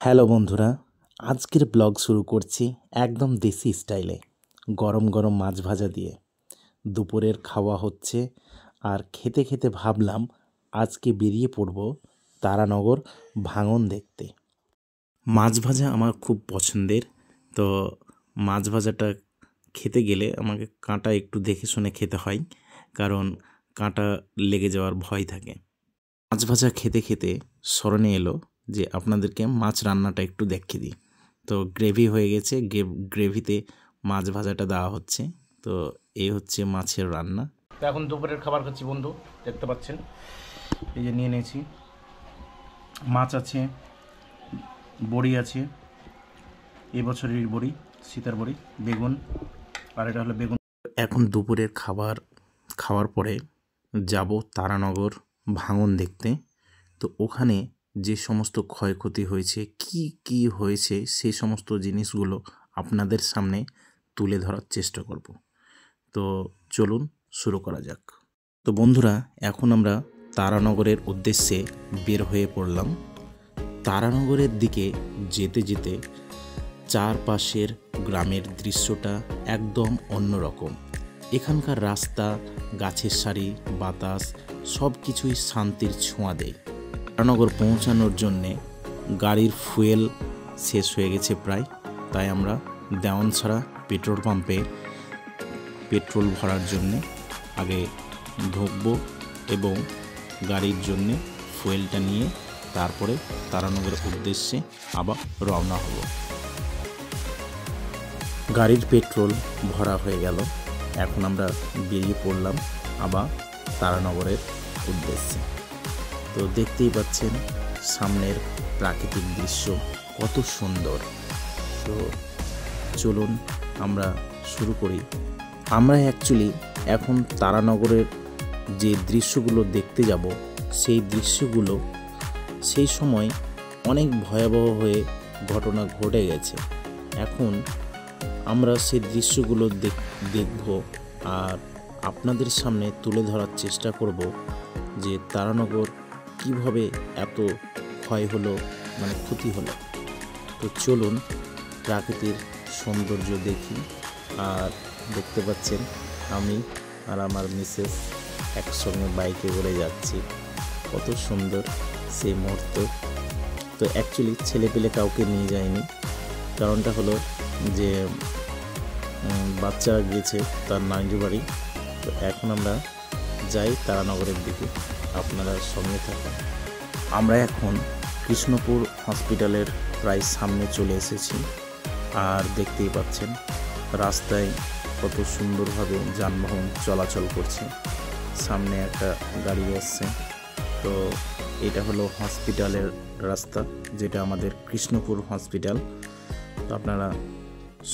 Hello বন্ধুরা, আজকের blog শুরু করছি একদম দেশি স্টাইলে, গরম গরম মাছ ভাজা দিয়ে। দুপুরের খাওয়া হচ্ছে আর খেতে খেতে ভাবলাম আজকে বেরিয়ে পড়ব তারানগর ভাঙন দেখতে। মাছ ভাজা আমার খুব পছন্দের, তো মাছ ভাজাটা খেতে গেলে আমাকে কাঁটা একটু দেখে শুনে খেতে হয়, কারণ কাঁটা লেগে যাওয়ার ভয় থাকে। মাছ ভাজা খেতে খেতে স্মরণে এলো যে আপনাদেরকে মাছ রান্নাটা একটু দেখিয়ে দিই। তো গ্রেভি হয়ে গেছে, গ্রেভিতে মাছ ভাজাটা দেওয়া হচ্ছে। তো এই হচ্ছে মাছের রান্না। তো এখন দুপুরের খাবার খাচ্ছি বন্ধু, দেখতে পাচ্ছেন। এই যে নিয়ে নিয়েছি, মাছ আছে, বড়ি আছে, এবছরের বড়ি, সীতার বড়ি, বেগুন, আর এটা হলো বেগুন। এখন দুপুরের খাবার খাওয়ার পরে যাব তারানগর ভাঙন দেখতে। তো ওখানে যে সমস্ত ক্ষয়ক্ষতি হয়েছে, কি হয়েছে, সেই সমস্ত জিনিসগুলো আপনাদের সামনে তুলে ধরার চেষ্টা করব। তো চলুন শুরু করা যাক। তো বন্ধুরা, এখন আমরা তারানগরের উদ্দেশ্যে বের হয়ে পড়লাম। তারানগরের দিকে যেতে যেতে চারপাশের গ্রামের দৃশ্যটা একদম অন্যরকম। এখানকার রাস্তা, গাছের সারি, বাতাস সব কিছুই শান্তির ছোঁয়া দেয়। তারানগর পৌঁছানোর জন্যে গাড়ির ফুয়েল শেষ হয়ে গেছে প্রায়, তাই আমরা দেওয়ানছড়া পেট্রোল পাম্পে পেট্রোল ভরার জন্যে আগে ঢুকবো এবং গাড়ির জন্যে ফুয়েলটা নিয়ে তারপরে তারানগরের উদ্দেশ্যে আবার রওনা হব। গাড়ির পেট্রোল ভরা হয়ে গেল, এখন আমরা বেরিয়ে পড়লাম আবার তারানগরের উদ্দেশ্যে। তো দেখতেই পাচ্ছেন সামনের প্রাকৃতিক দৃশ্য কত সুন্দর। তো চলুন আমরা শুরু করি। আমরা অ্যাকচুয়ালি এখন তারানগরের যে দৃশ্যগুলো দেখতে যাব, সেই দৃশ্যগুলো সেই সময় অনেক ভয়াবহ হয়ে ঘটনা ঘটে গেছে। এখন আমরা সেই দৃশ্যগুলো দেখব আর আপনাদের সামনে তুলে ধরার চেষ্টা করব যে তারানগর কিভাবে এত ক্ষয় হলো, মানে ক্ষতি হলো। তো চলুন প্রাকৃতিক সৌন্দর্য দেখি। আর দেখতে পাচ্ছেন আমি আর আমার মিসেস একসঙ্গে বাইকে করে যাচ্ছি, কত সুন্দর সেই মুহূর্ত। তো অ্যাকচুয়ালি ছেলেপেলে কাউকে নিয়ে যায়নি, কারণটা হলো যে বাচ্চা গিয়েছে তার নানির বাড়ি। তো এখন আমরা যাই তারানগরের দিকে, আপনারা সঙ্গে থাকুন। আমরা এখন কৃষ্ণপুর হসপিটালের প্রায় সামনে চলে এসেছি। আর দেখতেই পাচ্ছেন রাস্তায় কত সুন্দরভাবে যানবাহন চলাচল করছে। সামনে একটা গাড়ি আসছে। তো এটা হলো হসপিটালের রাস্তা, যেটা আমাদের কৃষ্ণপুর হসপিটাল। তো আপনারা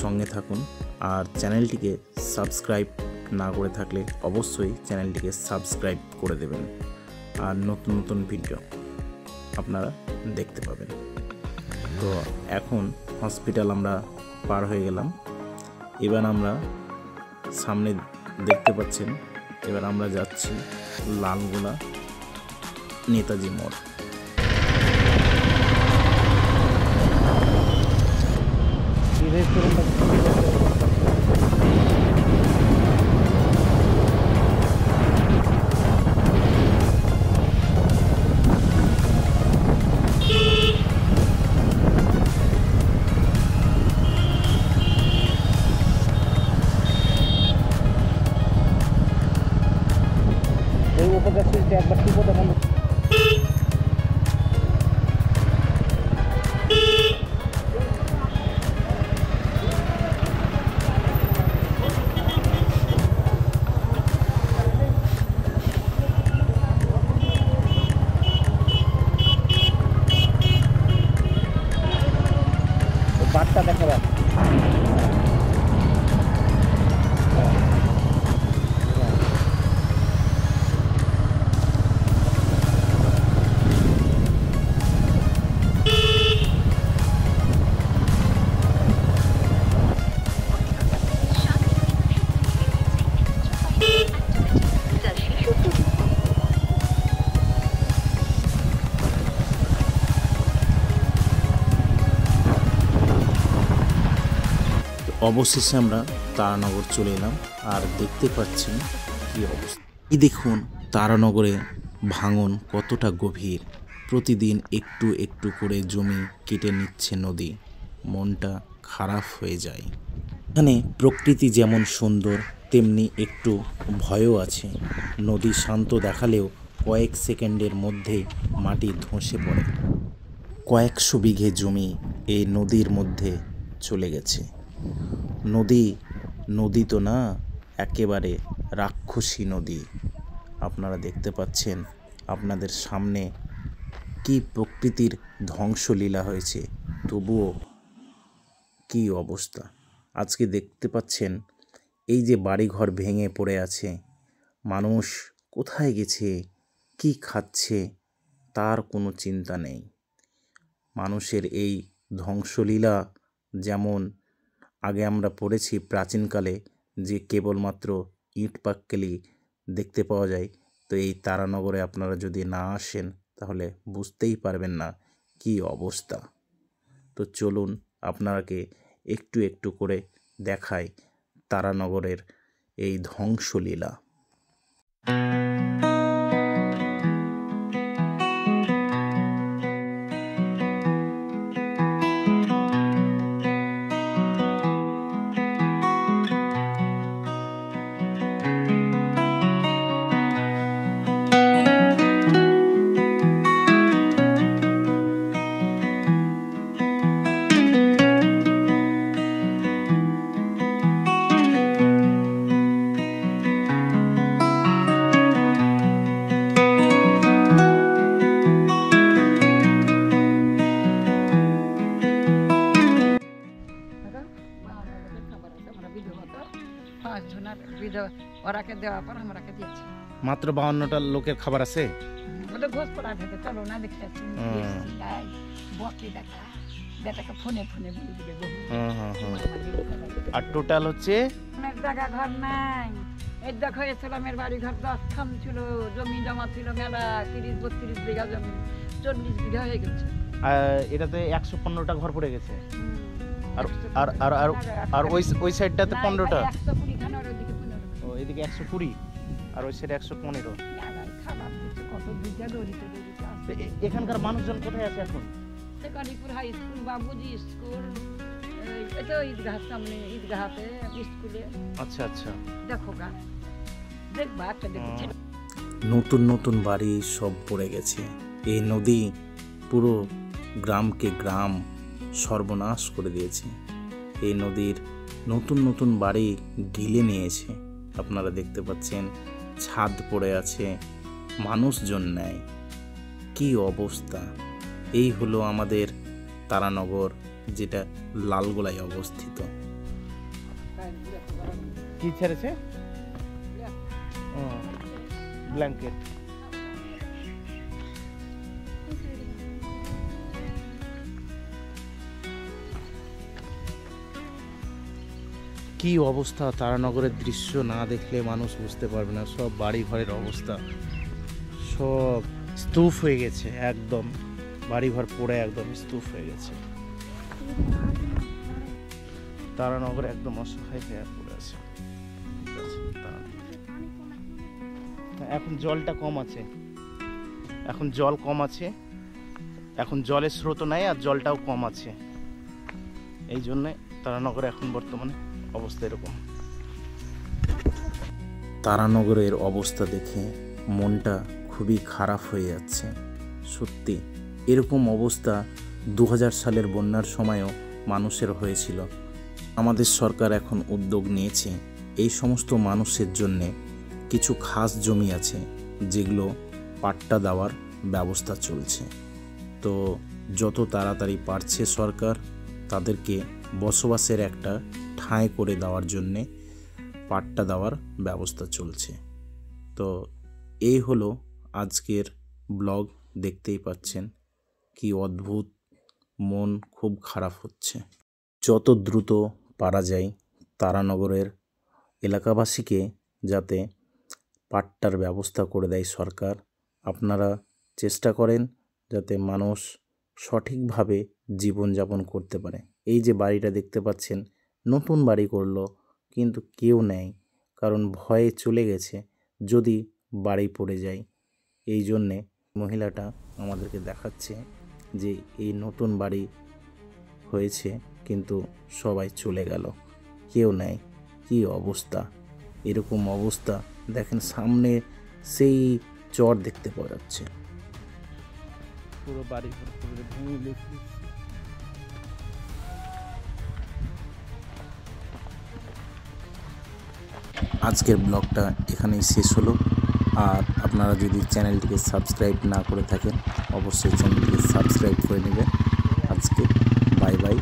সঙ্গে থাকুন আর চ্যানেলটিকে সাবস্ক্রাইব না করে থাকলে অবশ্যই চ্যানেলটিকে সাবস্ক্রাইব করে দেবেন, আর নতুন নতুন ভিডিও আপনারা দেখতে পাবেন। তো এখন হসপিটাল আমরা পার হয়ে গেলাম। এবার আমরা সামনে দেখতে পাচ্ছেন, এবার আমরা যাচ্ছি লালগোলা নেতাজি মোড়। একবার টিপো তখন বাচ্চা দেখাবে। অবশেষে আমরা তারানগর চলে এলাম। আর দেখতে পাচ্ছেন কি অবস্থা। এই দেখুন তারানগরে ভাঙন কতটা গভীর। প্রতিদিন একটু একটু করে জমি কেটে নিচ্ছে নদী। মনটা খারাপ হয়ে যায়। এখানে প্রকৃতি যেমন সুন্দর, তেমনি একটু ভয়ও আছে। নদী শান্ত দেখালেও কয়েক সেকেন্ডের মধ্যেই মাটি ধসে পড়ে। কয়েকশো বিঘে জমি এই নদীর মধ্যে চলে গেছে। নদী তো না, একেবারে রাক্ষসী নদী। আপনারা দেখতে পাচ্ছেন আপনাদের সামনে কি প্রকৃতির ধ্বংসলীলা হয়েছে, তবুও কি অবস্থা। আজকে দেখতে পাচ্ছেন এই যে বাড়িঘর ভেঙে পড়ে আছে, মানুষ কোথায় গেছে, কি খাচ্ছে, তার কোনো চিন্তা নেই। মানুষের এই ধ্বংসলীলা যেমন আগে আমরা পড়েছি প্রাচীনকালে যে কেবলমাত্র ইট পাটকেলই দেখতে পাওয়া যায়, তো এই তারানগরে আপনারা যদি না আসেন তাহলে বুঝতেই পারবেন না কি অবস্থা। তো চলুন আপনাকে একটু একটু করে দেখাই তারানগরের এই ধ্বংসলীলা। ওরাকে দেওয়ার পর আমরাকে দিয়েছি। মাত্র 52টা লোকের খাবার আছে। ওদের ঘোষ পড়া থেকে চলো না দেখতে বকরি দেখা বেটাকে ফোনে ফোনে বলে দিবে। আর টোটাল হচ্ছে অনেক জায়গা ঘর নাই। এই দেখো ইসলামের বাড়ি ঘর 10 খান ছিল, জমি জমা ছিল মেলা 30-32 বিঘা জমি, 40 বিঘা হয়ে গেছে। এটাতে 115টা ঘর পড়ে গেছে। আর আর আর আর আর ওই সাইডটাতে 15টা। 120 খান আর ওইদিকে 15। ও এদিকে 120 আর ওই সাইডে 115। খাবার দিচ্ছে কত বিঘা দড়িতে দড়িতে আছে। এখানকার মানুষজন কোথায় আছে এখন? কালীপুর হাই স্কুল, বাবুজি স্কুল, এটা ঈদগাহ সামনে ঈদগাহতে স্কুলে। আচ্ছা আচ্ছা, দেখো গা দেখবা একটা দেখছি। নতুন নতুন বাড়ি সব পড়ে গেছে। এই নদী পুরো গ্রামকে গ্রাম সর্বনাশ করে দিয়েছে। এই নদীর নতুন নতুন বাড়ি গিলে নিয়েছে। আপনারা দেখতে পাচ্ছেন ছাদ পড়ে আছে, মানুষজন নেই। কি অবস্থা। এই হলো আমাদের তারানগর, যেটা লালগোলায় অবস্থিত। কি ছেড়েছে? ব্ল্যাঙ্কেট। কি অবস্থা, তারানগরের দৃশ্য না দেখলে মানুষ বুঝতে পারবে না। সব বাড়ি ঘরের অবস্থা সব স্তূপ হয়ে গেছে, একদম বাড়িঘর পড়ে একদম স্তূপ হয়ে গেছে। তারানগর একদম অসহায় হয়ে পড়ে আছে। এখন জলটা কম আছে, এখন জল কম আছে, এখন জলের স্রোত নাই আর জলটাও কম আছে। এই জন্যে তারানগরে এখন বর্তমানে অবস্থা এরকম। তারানগরের অবস্থা দেখে মনটা খুবই খারাপ হয়ে যাচ্ছে। সত্যি এরকম অবস্থা 2000 সালের বন্যার সময়ও মানুষের হয়েছিল। আমাদের সরকার এখন উদ্যোগ নিয়েছে এই সমস্ত মানুষের জন্যে কিছু খাস জমি আছে যেগুলো পাট্টা দেওয়ার ব্যবস্থা চলছে। তো যত তাড়াতাড়ি পারছে সরকার তাদেরকে বসবাসের একটা ঠাঁই করে দেওয়ার জন্যে পাট্টা দেওয়ার ব্যবস্থা চলছে। তো এই হলো আজকের ব্লগ। দেখতেই পাচ্ছেন কি অদ্ভুত, মন খুব খারাপ হচ্ছে। যত দ্রুত পারা যায় তারানগরের এলাকাবাসীকে যাতে পাট্টার ব্যবস্থা করে দেয় সরকার। আপনারা চেষ্টা করেন যাতে মানুষ সঠিকভাবে জীবনযাপন করতে পারে। এই যে বাড়িটা দেখতে পাচ্ছেন, নতুন বাড়ি করলো, কিন্তু কেউ নেয়, কারণ ভয়ে চলে গেছে যদি বাড়ি পড়ে যায়। এই জন্যে মহিলাটা আমাদেরকে দেখাচ্ছে যে এই নতুন বাড়ি হয়েছে কিন্তু সবাই চলে গেল, কেউ নেয়। কী অবস্থা! এরকম অবস্থা দেখেন, সামনে সেই চর দেখতে পাওয়া যাচ্ছে। পুরো বাড়ি ভেঙে আজকের ব্লগটা এখানেই শেষ হলো। আর আপনারা যদি চ্যানেলটিকে সাবস্ক্রাইব না করে থাকেন, অবশ্যই চ্যানেলটিকে সাবস্ক্রাইব করে নেবেন। আজকে বাই বাই।